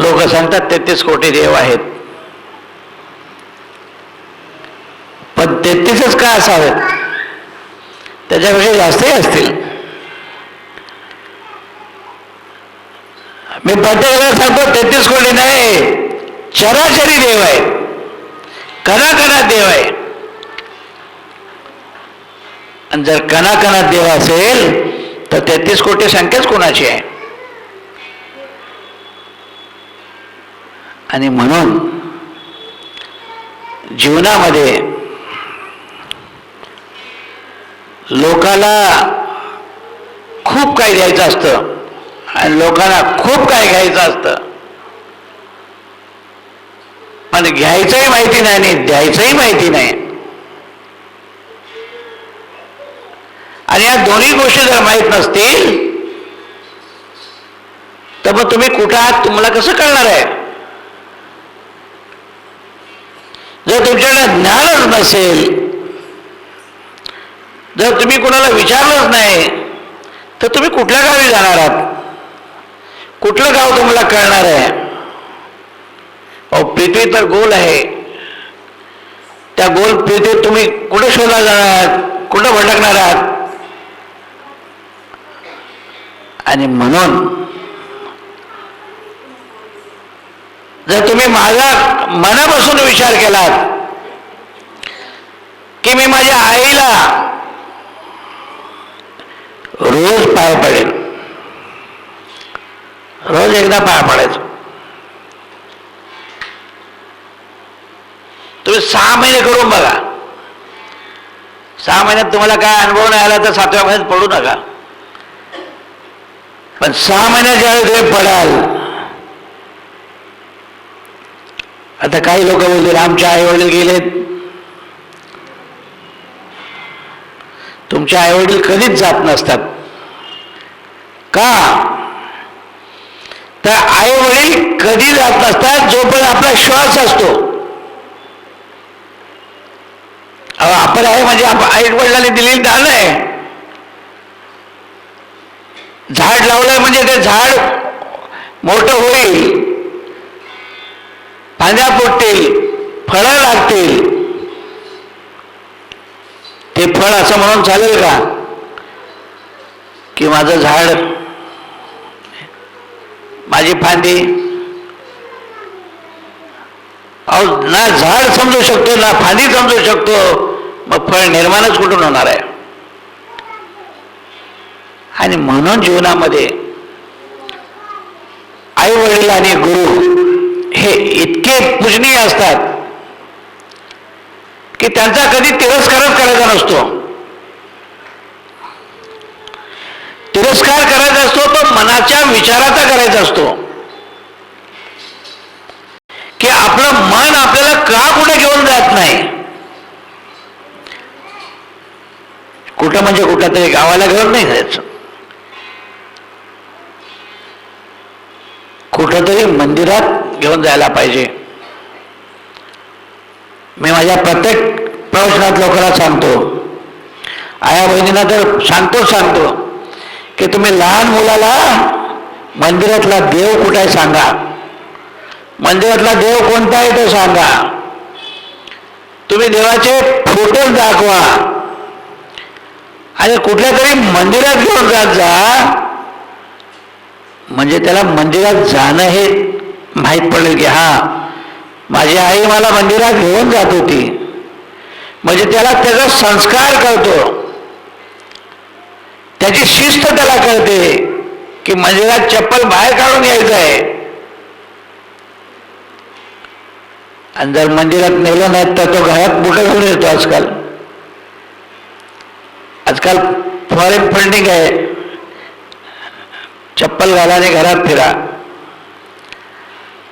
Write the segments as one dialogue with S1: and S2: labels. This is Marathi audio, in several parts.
S1: लोक सांगतात 33 कोटी देव आहेत, पण 33च का असावेत? त्याच्यापेक्षा जास्तही असतील. मी प्रत्येकाला सांगतो 33 कोटी नाही, चराचरी देव आहे, कणाकणात देव आहे. आणि जर कणाकणात देव असेल तर 33 कोटी संख्याच कोणाची आहे? आणि म्हणून जीवनामध्ये लोकाला खूप काही द्यायचं असतं आणि लोकांना खूप काय घ्यायचं असतं, पण घ्यायचंही माहिती नाही आणि द्यायचंही माहिती नाही. आणि या दोन्ही गोष्टी जर माहीत नसतील तर मग तुम्ही कुठं आहात तुम्हाला कसं कळणार आहे? जर तुमच्याकडे ज्ञानच नसेल, जर तुम्ही कोणाला विचारलंच नाही तर तुम्ही कुठल्या गावी जाणार आहात? कुठलं गाव तुम्हाला कळणार आहे? पृथ्वी तर गोल आहे, त्या गोल पृथ्वीत तुम्ही कुठे शोधला जाणार आहात? कुठं भटकणार आहात? आणि म्हणून जर तुम्ही माझा मनापासून विचार केलात की मी माझ्या आईला रोज पाय पडेल, रोज एकदा पाय पडायचं, तुम्ही 6 महिने करून बघा. 6 महिन्यात तुम्हाला काय अनुभव नाही आला तर 7व्या महिन्यात पडू नका. पण 6 महिन्यात ज्यावेळी तुम्ही पडाल, आता काही लोक बोलतील आमचे आई वडील गेलेत. तुमचे आई वडील कधीच जात नसतात. का? तर आई वडील कधी जात नसतात जोपर्यंत आपला श्वास असतो. आपण आहे म्हणजे आई वडिलांनी दिलेली दान आहे. झाड लावलंय म्हणजे ते झाड मोठं होईल, फांद्या फुटतील, फळं लागतील. ते फळ असं म्हणून चालेल का की माझं झाड, माझी फांदी? अहो, ना झाड समजू शकतो ना फांदी समजू शकतो, मग फळ निर्माणच कुठून होणार आहे? आणि म्हणून जीवनामध्ये आई वडील आणि गुरु हे इतके पूजनीय असतात की त्यांचा कधी तिरस्कारच करायचा नसतो. तिरस्कार करायचा असतो तो मनाच्या विचाराचा करायचा असतो की आपलं मन आपल्याला का कुठे घेऊन जात नाही. कुठं म्हणजे कुठं तरी गावाला घेऊन नाही जायचं, कुठंतरी मंदिरात घेऊन जायला पाहिजे. मी माझ्या प्रत्येक प्रवचनात लोकांना सांगतो, आया बहिणींना तर सांगतो की तुम्ही लहान मुलाला मंदिरातला देव कुठे आहे सांगा, मंदिरातला देव कोणता आहे तो सांगा, तुम्ही देवाचे फोटो दाखवा आणि कुठल्या तरी मंदिरात घेऊन जात जा, म्हणजे त्याला मंदिरात जाणं हे माहीत पडेल की हा माझी आई मला मंदिरात घेऊन जात होती. म्हणजे त्याला त्याचा संस्कार कळतो, त्याची शिस्त त्याला कळते की मंदिरात चप्पल बाहेर काढून यायचं आहे. आणि जर मंदिरात नेलं नाही तर तो घरात बुटं घेऊन येतो. आजकाल फॉरेन फंडिंग आहे, चप्पल घालाने घरात फिरा.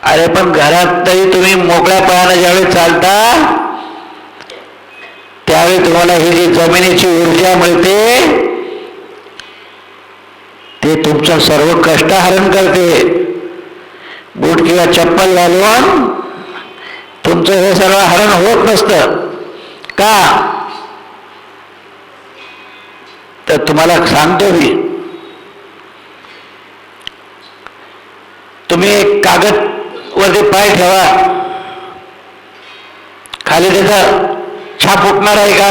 S1: अरे पण घरात तरी तुम्ही मोकळ्या पायाने ज्यावेळी चालता त्यावेळी तुम्हाला ही जी जमिनीची ऊर्जा मिळते ते तुमचं सर्व कष्ट हरण करते. बूट किंवा चप्पल घालून तुमचं हे सर्व हरण होत नसतं. का? तर तुम्हाला सांगतो मी, तुम्ही एक कागद वरती पाय ठेवा, खाली त्याचा छाप उठणार आहे का?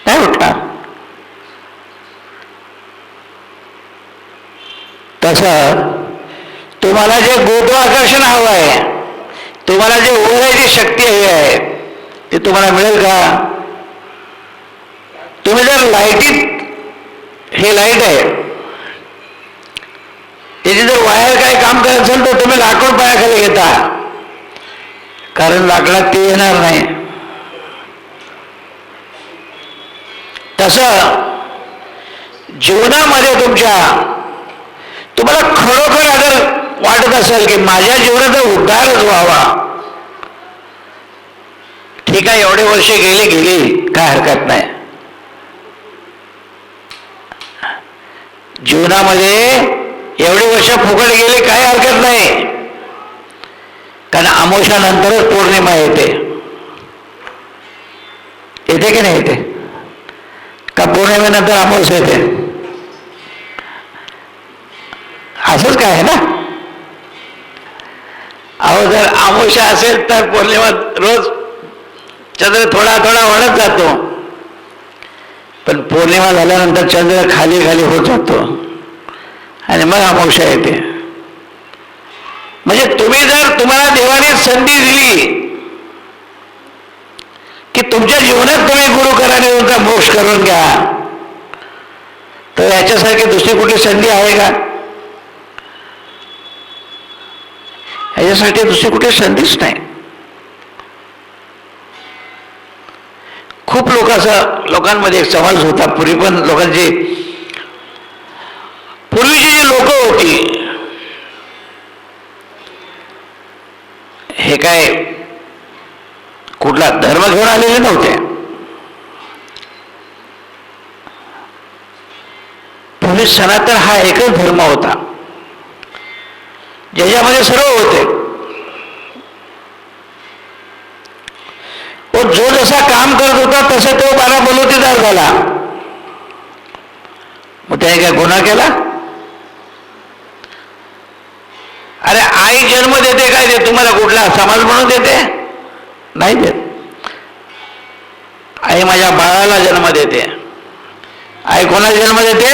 S1: नाही उठणार. तसं तुम्हाला जे गुरुत्वाकर्षण हवं आहे, तुम्हाला जे ओढायची शक्ती हवी आहे, ते तुम्हाला मिळेल का? तुम्ही जर लाईटीत, हे लाईट आहे, त्याची जर वायर काय काम करत असेल तर तुम्ही लाकूड पायाखाली घेता, कारण लाकडात ते येणार नाही. तसं जीवनामध्ये तुम्हाला खरोखर अगर वाटत असेल की माझ्या जीवनाचा उद्धारच व्हावा, ठीक आहे, एवढे वर्ष गेली, काय हरकत नाही. जीवनामध्ये एवढे वर्ष फुकट गेले, काही हरकत नाही, कारण अमावस्यानंतरच पौर्णिमा येते की नाही येते का? पौर्णिमेनंतर अमावस्या येते, असंच काय आहे ना? अहो, जर अमावस्या असेल तर पौर्णिमा रोज चंद्र थोडा थोडा वाढत जातो, पण पौर्णिमा झाल्यानंतर चंद्र खाली खाली होत जातो आणि मग अमावस्या येते. म्हणजे तुम्हाला देवाने संधी दिली की तुमच्या जीवनात तुम्ही गुरु कराने तुमचा मोक्ष करून घ्या, तर याच्यासारखी दुसरी कुठली संधी आहे का? याच्यासाठी दुसरी कुठली संधीच नाही. खूप लोकांमध्ये एक समाज होता पूर्वी, पण पूर्वीची जी लोक होती, हे काय कुठला धर्म घेऊन आलेले नव्हते. पूर्वी सनातन हा एकच धर्म होता ज्याच्यामध्ये सर्व होते. जो जसा काम करत होता तसं तो 12 बलुतेदार झाला. मग त्याने काय गुन्हा केला? अरे, आई जन्म देते काय, ते तुम्हाला कुठला समाज म्हणून देते? नाही देत. आई माझ्या बाळाला जन्म देते. आई कोणाला जन्म देते?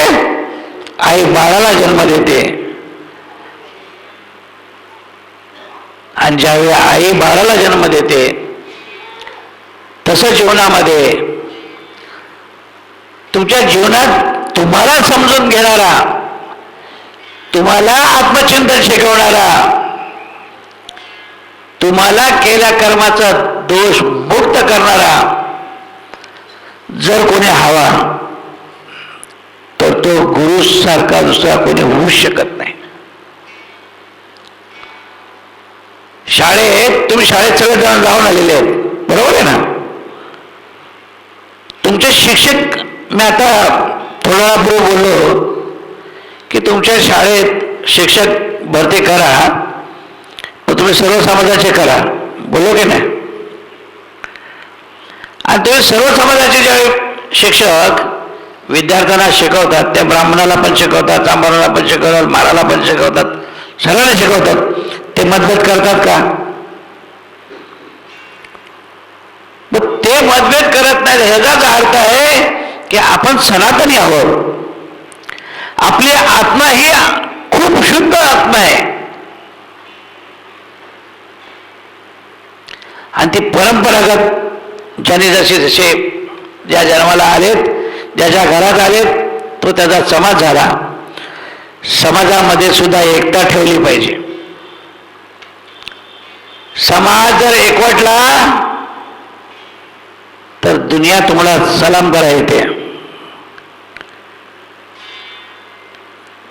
S1: आई बाळाला जन्म देते. आणि ज्यावेळी आई बाळाला जन्म देते, तसं जीवनामध्ये तुमच्या जीवनात तुम्हाला समजून घेणारा, तुम्हाला आत्मचिंतन शिकवणारा, तुम्हाला केल्या कर्माचा दोष मुक्त करणारा जर कोणी हवा, तर तो गुरु सारखा दुसरा कोणी होऊ शकत नाही. तुम्ही शाळेत सगळे जण जाऊन आलेले आहेत, बरोबर आहे ना? तुमचे शिक्षक, मी आता थोडा पूर्वी बोललो की तुमच्या शाळेत शिक्षक भरती करा, तर तुम्ही सर्व समाजाचे करा, बोललो की नाही? आणि तुम्ही सर्व समाजाचे ज्यावेळी शिक्षक विद्यार्थ्यांना शिकवतात, त्या ब्राह्मणाला पण शिकवतात, चांभाराला पण शिकवतात, माराला पण शिकवतात, सगळ्यांना शिकवतात, ते मतभेद करतात का? मग ते मतभेद करत नाही, ह्याचाच अर्थ आहे की आपण सनातनी आहोत. आपली आत्मा ही खूप शुद्ध आत्मा आहे आणि ती परंपरागत ज्याने जसे ज्या जन्माला आलेत, ज्याच्या घरात आलेत, तो त्याचा समाज झाला. समाजामध्ये सुद्धा एकता ठेवली पाहिजे. समाज जर एकवटला तर दुनिया तुम्हाला सलाम करा येते.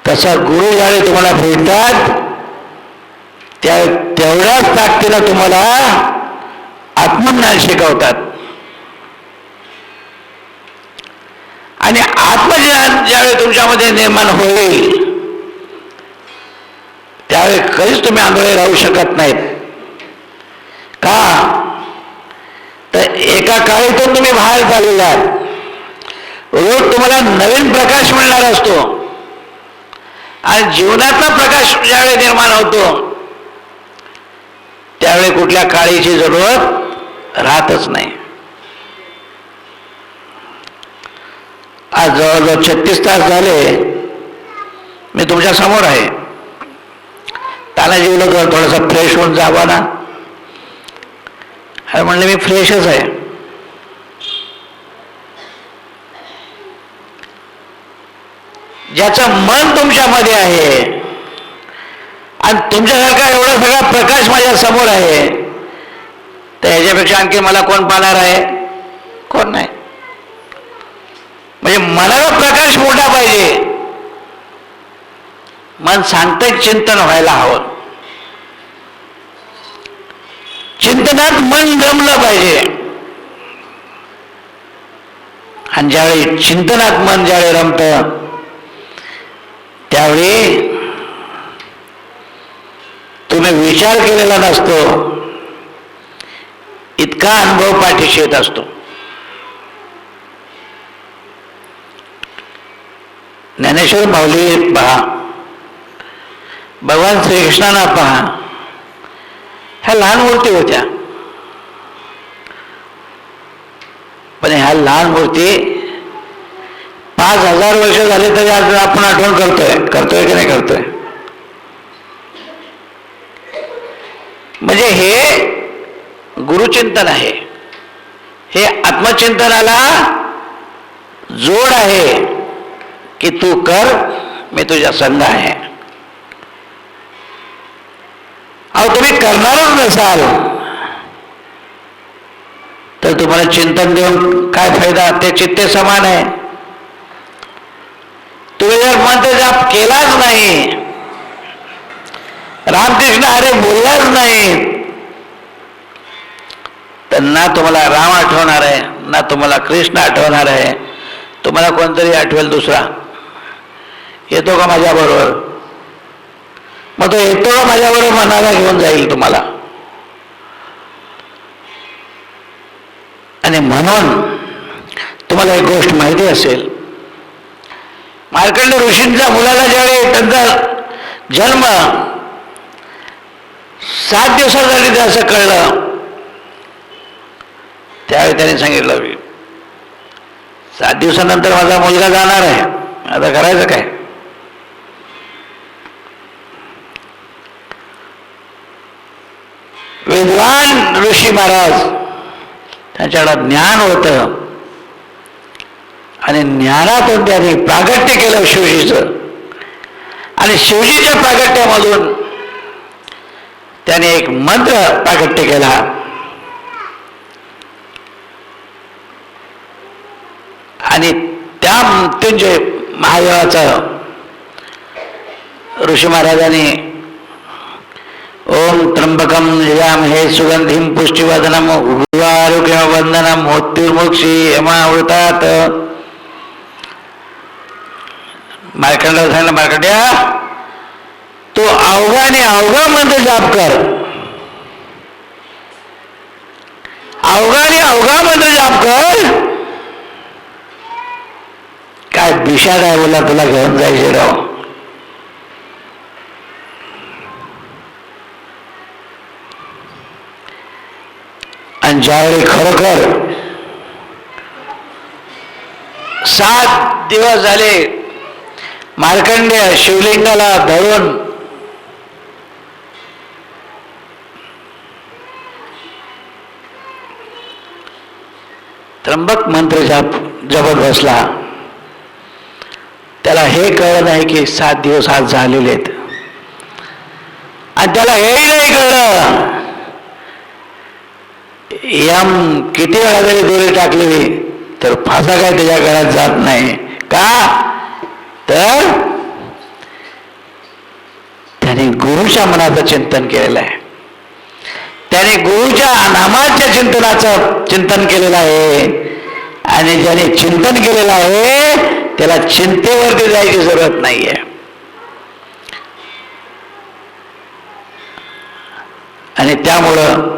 S1: तसा गुरु ज्यावेळी तुम्हाला भेटतात तेवढ्याच ताकदीनं तुम्हाला आत्मज्ञान शिकवतात. आणि आत्मज्ञान ज्यावेळी तुमच्यामध्ये निर्माण होईल त्यावेळी कधीच तुम्ही आंधळे राहू शकत नाहीत. का? तर एका काळीतून तुम्ही बाहेर चाललेला आहात. रोज तुम्हाला नवीन प्रकाश मिळणार असतो आणि जीवनातला प्रकाश ज्यावेळी निर्माण होतो त्यावेळी कुठल्या काळीची जरूरत राहतच नाही. आज जवळजवळ 36 तास झाले मी तुमच्या समोर आहे. त्याला जीवलं तर थोडंसं फ्रेश होऊन जावा ना. अरे म्हणले मी फ्रेशच आहे. ज्याचं मन तुमच्यामध्ये आहे आणि तुमच्यासारखा एवढा सगळा प्रकाश माझ्या समोर आहे, तर ह्याच्यापेक्षा आणखी मला कोण पाहणार आहे? कोण नाही. म्हणजे मनाला प्रकाश मोठा पाहिजे. मन सांगतंय चिंतन व्हायला हवं. चिंतनात मन रमलं पाहिजे. आणि ज्यावेळी चिंतनात मन ज्यावेळी रमतं त्यावेळी तुम्ही विचार केलेला नसतो इतका अनुभव पाठीशी येत असतो. ज्ञानेश्वर माऊली पहा, भगवान श्रीकृष्णांना पहा, ह्या लहान मूर्ती होत्या, पण ह्या लहान मूर्ती 5000 वर्ष झाले तरी आज आपण आठवण करतोय की नाही करतोय? म्हणजे हे गुरुचिंतन आहे. हे आत्मचिंतनाला जोड आहे की तू कर, मी तुझ्या संग आहे. अहो तुम्ही करणारच नसाल तर तुम्हाला चिंतन देऊन काय फायदा? ते चित्ते समान आहे. तुम्ही जर मंत्र जाप केलाच नाही, रामकृष्ण हरे बोललाच नाही, तर ना तुम्हाला राम आठवणार आहे, ना तुम्हाला कृष्ण आठवणार आहे. तुम्हाला कोणतरी आठवेल दुसरा. येतो का माझ्याबरोबर? मग तो येतो का माझ्याबरोबर मनाला घेऊन जाईल तुम्हाला. आणि म्हणून तुम्हाला एक गोष्ट माहिती असेल, मार्कंड ऋषींच्या मुलाला ज्यावेळी त्यांचा जन्म 7 दिवसासाठी असं कळलं, त्यावेळी त्याने सांगितलं 7 दिवसानंतर माझा मुलगा जाणार आहे, आता करायचं काय? विद्वान ऋषी महाराज त्यांच्याकडे ज्ञान होतं आणि ज्ञानातून त्यांनी प्रागट्य केलं शिवजीचं. आणि शिवजीच्या प्रागट्यामधून त्याने एक मंत्र प्रागट्य केला. आणि त्या मृत्युंजय महादेवाचं ऋषी महाराजांनी ओम त्र्यंबकम यजामहे सुगंधिम पुष्टिवर्धनम उर्वारुकवंदनम मृत्युर्मुक्षी यमावृतात. मार्कंडाला सांगितलं, मार्कंड्या तो अवघाने अवघा मंत्र जाप कर, अवघाने अवघा मंत्र जाप कर. काय विषाद आहे बोला तुला घेऊन जायचे राव. आणि ज्यावेळी खरोखर 7 दिवस झाले मार्कंडेय शिवलिंगाला धरून त्र्यंबक मंत्र जपत बसला, त्याला हे कळलं नाही की 7 दिवस आज झालेले आहेत. आणि त्याला हेही नाही कळलं यम किती वेळा जरी दोरी टाकली तर फासा काय त्याच्या गळ्यात जात नाही. का? तर त्याने गुरुच्या मनाचं चिंतन केलेलं आहे, त्याने गुरुच्या नामाच्या चिंतनाचं चिंतन केलेलं आहे. आणि ज्याने चिंतन केलेलं आहे त्याला चिंतेवरती जायची जरूरत नाहीये. आणि त्यामुळं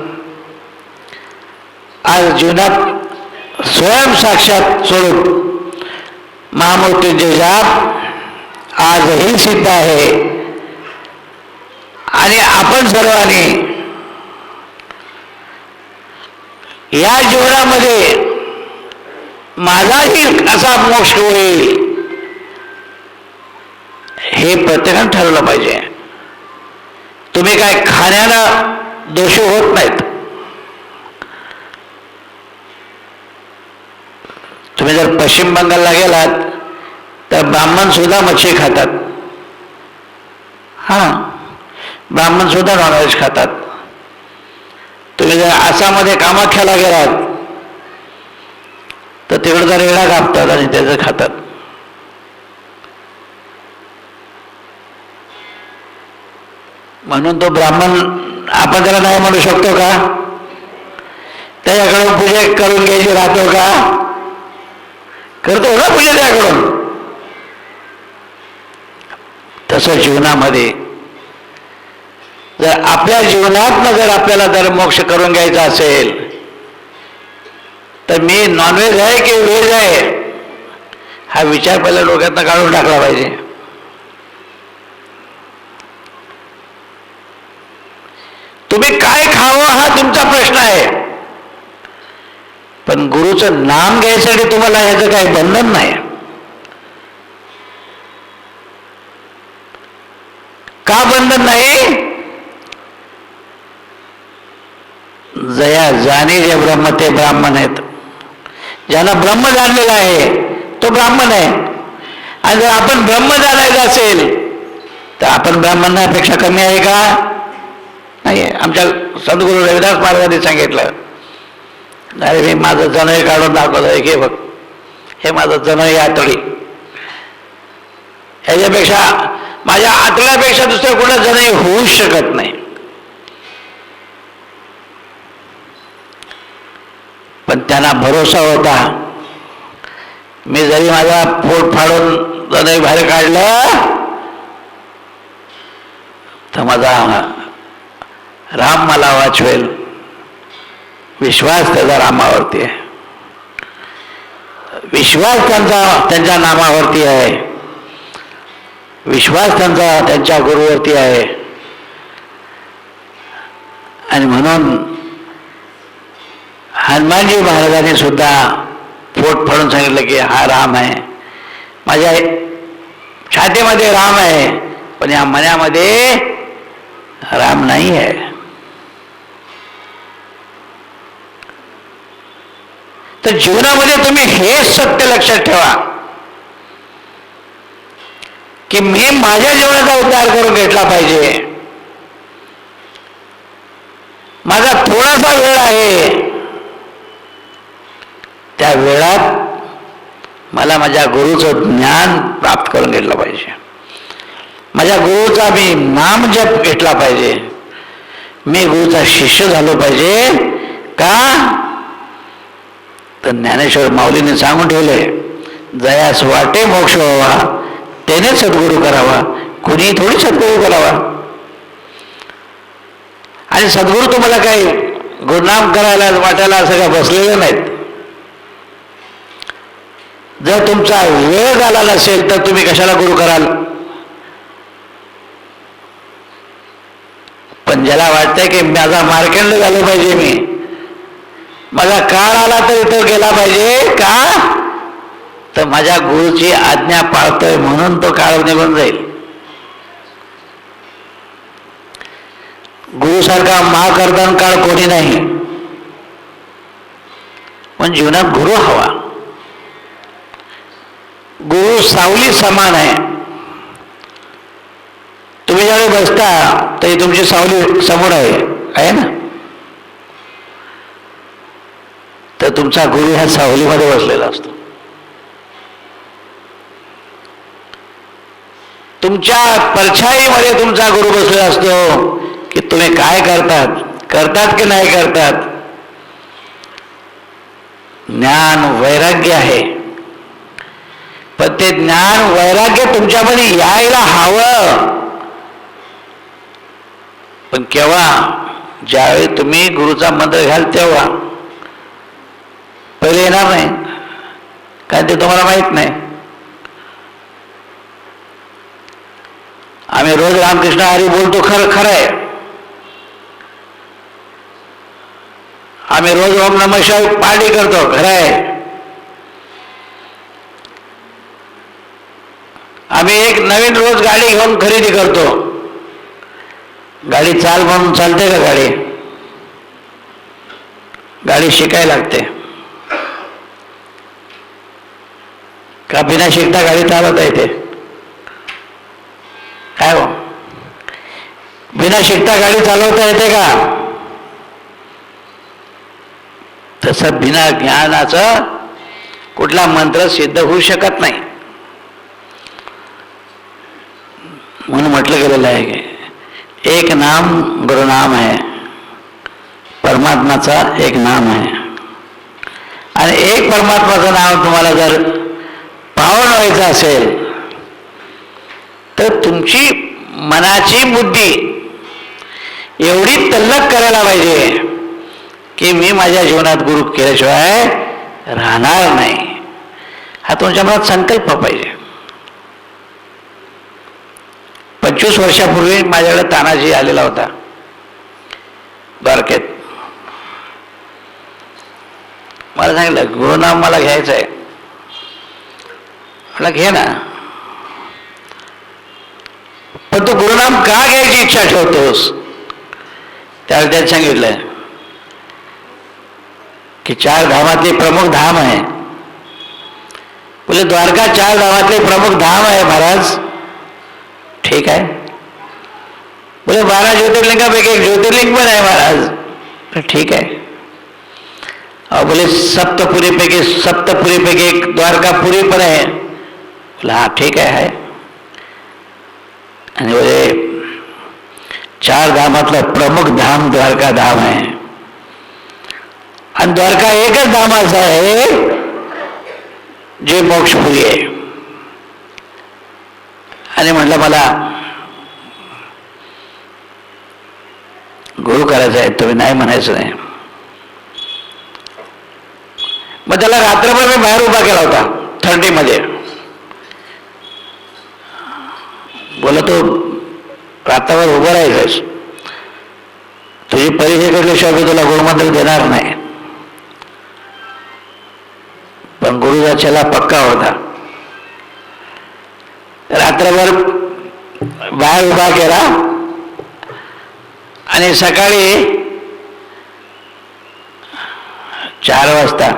S1: आज जीवनात स्वयं साक्षात स्वरूप महामृत्युंजय जाप आजही सिद्ध आहे. आणि आपण सर्वांनी या जीवनामध्ये माझाही असा मोक्ष होईल हे प्रत्येकाने ठरवलं पाहिजे. तुम्ही काय खाण्याला दोषी होत नाहीत. तुम्ही जर पश्चिम बंगालला गेलात तर ब्राह्मण सुद्धा मच्छी खातात. ब्राह्मण सुद्धा नॉनव्हेज खातात. तुम्ही जर आसाममध्ये कामाख्याला गेलात तर तिकडचा रेडा कापतात आणि त्याचं खातात. म्हणून तो ब्राह्मण आपण त्याला नाही म्हणू शकतो का? त्याच्याकडून पूजा करून घ्यायची राहतो का? करतो ना पूजा त्याकडून. तसं जीवनामध्ये जर आपल्या जीवनातनं जर आपल्याला जर मोक्ष करून घ्यायचा असेल तर मी नॉनव्हेज आहे की व्हेज आहे हा विचार पहिला डोक्यातनं काढून टाकला पाहिजे. तुम्ही काय खावं हा तुमचा प्रश्न आहे, पण गुरुचं नाम घ्यायसाठी तुम्हाला ह्याचं काही बंधन नाही. का बंधन नाही? जया जाणे जे ब्रह्म ते ब्राह्मण आहेत. ज्याला ब्रह्म जाणलेला आहे तो ब्राह्मण आहे. आणि जर आपण ब्रह्म जाणायचं असेल तर आपण ब्राह्मणापेक्षा कमी आहे का? नाही. आमच्या सद्गुरू रविदास महाराजांनी सांगितलं, अरे मी माझं जनय काढून दाखवलं आहे की बघ, हे माझं जनय आतडी, ह्याच्यापेक्षा माझ्या आतड्यापेक्षा दुसरं कुठं जनय होऊच शकत नाही. पण त्यांना भरोसा होता, मी जरी माझा पोट फाडून जनय बाहेर काढलं तर माझा राम मला वाचवेल. विश्वास त्याचा रामावरती आहे, विश्वास त्यांच्या नामावरती आहे, विश्वास त्यांच्या गुरुवरती आहे. आणि म्हणून हनुमानजी महाराजांनी सुद्धा पोट फाडून सांगितलं की हा राम आहे, माझ्या छातीमध्ये राम आहे, पण या मनामध्ये राम नाही आहे. तर जीवनामध्ये तुम्ही हे सत्य लक्षात ठेवा की मी माझ्या जीवनाचा उद्धार करून घेतला पाहिजे. माझा थोडासा वेळ आहे, त्या वेळात मला माझ्या गुरुचं ज्ञान प्राप्त करून घेतलं पाहिजे. माझ्या गुरुचा मी नाम जप घेतला पाहिजे. मी गुरुचा शिष्य झालो पाहिजे. का तर ज्ञानेश्वर माऊलीने सांगून ठेवले, जयास वाटे मोक्ष व्हावा त्याने सद्गुरू करावा, कुणी थोडी सद्गुरू करावा. आणि सद्गुरू तुम्हाला काही गुरुनाम करायला वाटायला असं काय बसलेलं नाहीत. जर तुमचा वेळ झाला नसेल तर तुम्ही कशाला गुरु कराल? पण ज्याला वाटतंय की माझा मार्केंड झालं पाहिजे, मी माझा काळ आला तर इथं गेला पाहिजे, का तर माझ्या गुरुची आज्ञा पाळतोय म्हणून तो काळ निघून जाईल. गुरुसारखा महाकर्दन काळ कोणी नाही. पण जीवनात गुरु हवा. गुरु सावली समान आहे. तुम्ही ज्यावेळी बसता तरी तुमची सावली समोर आहे ना. तर तुमचा गुरु ह्या सावलीमध्ये बसलेला असतो. तुमच्या परछाईमध्ये तुमचा गुरु बसलेला असतो की तुम्ही काय करतात की नाही करतात. ज्ञान वैराग्य आहे, पण ते ज्ञान वैराग्य तुमच्यामध्ये यायला हवं. पण केव्हा? ज्यावेळी तुम्ही गुरुचा मंत्र घ्याल तेव्हा. पहिले येणार नाही, कारण ते तुम्हाला माहित नाही. आम्ही रोज रामकृष्ण हरी बोलतो, खरं आहे. आम्ही रोज ओम नमः शिवाय पार्टी करतो, खरं आहे. आम्ही एक नवीन रोज गाडी घेऊन खरेदी करतो. गाडी चाल म्हणून चालते का गाडी? गाडी शिकायला लागते का बिना शिकता गाडी चालवता येते? काय हो, बिना शिकता गाडी चालवता येते का? तसं बिना ज्ञानाचं कुठला मंत्र सिद्ध होऊ शकत नाही. म्हणून म्हटलं गेलेलं आहे की एक नाम गुरुनाम आहे, परमात्माचा एक नाम आहे. आणि एक परमात्माचं नाव तुम्हाला जर पावन व्हायचं असेल तर तुमची मनाची बुद्धी एवढी तल्लख करायला पाहिजे की मी माझ्या जीवनात गुरु केल्याशिवाय राहणार नाही. हा तुमच्या मनात संकल्प पाहिजे. 25 वर्षापूर्वी माझ्याकडे तानाजी आलेला होता द्वारकेत. मला सांगितलं गुरुनाम मला घ्यायचं आहे. मला घे ना, पण तू गुरुनाम का घ्यायची इच्छा ठेवतोस? त्यावेळी त्याने सांगितलं की 4 धामातले प्रमुख धाम आहे. बोले द्वारका 4 धामातले प्रमुख धाम आहे महाराज. ठीक आहे. बोले 12 ज्योतिर्लिंगापैकी एक ज्योतिर्लिंग पण आहे महाराज. तर ठीक आहे. बोले सप्तपुरीपैकी एक द्वारकापुरी पण आहे. बोला हा ठीक आहे. आणि बोले 4 धामातलं प्रमुख धाम द्वारका धाम आहे. आणि द्वारका एकच धाम असं आहे जे मोक्षपुरी आहे. आणि म्हटलं मला गुरु करायचं आहे, तुम्ही नाही म्हणायचं नाही. मग त्याला रात्रभर मी बाहेर उभा केला होता थंडीमध्ये. बोला तो रात्रभर उभं राहायचंस, तुझी परीक्षा केल्याशिवाय मी तुला गुरुमंत्र देणार नाही. पण गुरुचा चेला पक्का होता. रात्रभर बाहेर उभा केला आणि सकाळी 4 वाजता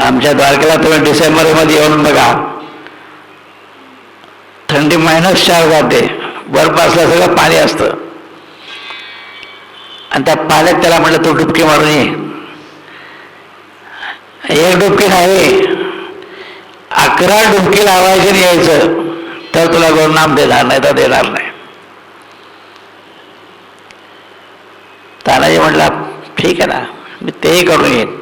S1: आमच्या द्वारकेला तुम्ही डिसेंबरमध्ये येऊन बघा, थंडी -4 जाते, बर्फ असला सगळं पाणी असतं. आणि त्या पाण्यात त्याला म्हटलं तू डुबकी मारून ये. एक डुबकी नाही, 11 डुबकी लावायची आणि यायचं, तर तुला गुरुनाम देणार नाही तर देणार नाही. तानाजी म्हटला ठीक आहे ना, मी तेही करून येईन.